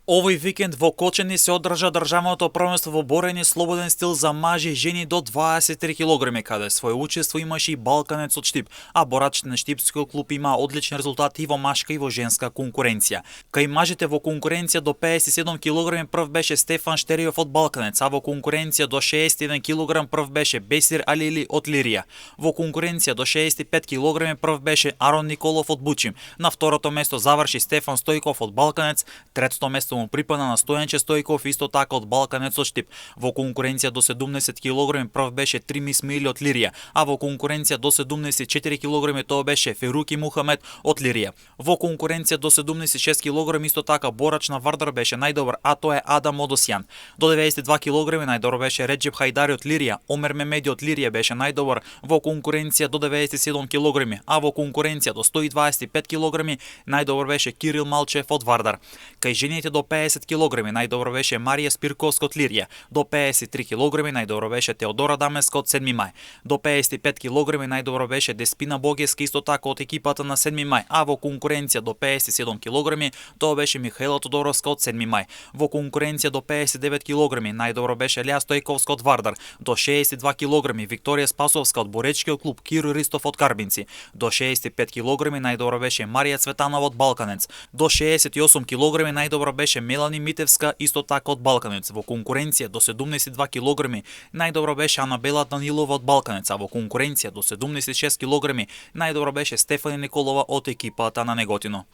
Овој викенд во Кочани се одржа државното првенство во борење слободен стил за мажи и жени до 23 кг, каде свое учество имаше и балканец од Штип, а борачите на Штипскиот клуб има одлични резултати и во машка и во женска конкуренција. Кај мажите во конкуренција до 57 кг прв беше Стефан Штериов од Балканец, а во конкуренција до 61 кг прв беше Бесир Алили од Лирија. Во конкуренција до 65 кг прв беше Арон Николов од Бучим. На второто место заврши Стефан Стојков од Балканец, третото место му припадна на Стојанче Стојков исто така од Балканец од Штип. Во конкуренција до 70 кг прв беше Тримис Мили од Лирија, а во конкуренција до 74 кг тоа беше Феруки Мухамед од Лирија. Во конкуренција до 76 кг исто така борач на Вардар беше најдобар, а тоа е Адам Одосјан. До 92 кг најдобар беше Реджеп Хајдари од Лирија, Омер Мемеди од Лирија беше најдобар во конкуренција до 97 кг, а во конкуренција до 125 кг најдобар беше Кирил Малчев од Вардар. Кај жените до 50 кг најдобро беше Марија Спирковска од Лирија, до 53 кг најдобро беше Теодора Дамеска од 7 мај, до 55 кг најдобро беше Деспина Богеска исто така од екипата на 7 мај, а во конкуренција до 57 кг тоа беше Михаела Тодоровска од 7 мај. Во конкуренција до 59 кг најдобро беше Леа Стојковска од Вардар, до 62 кг Викторија Спасовска од Боречкиот клуб Киро Ристов од Карбинци, до 65 кг најдобро беше Марија Цветанова од Балканец, до 68 кг најдобро беше Мелани Митевска исто така од Балканец. Во конкуренција до 72 кг најдобро беше Анабела Данилова од Балканец, а во конкуренција до 76 кг најдобро беше Стефани Николова од екипата на Неготино.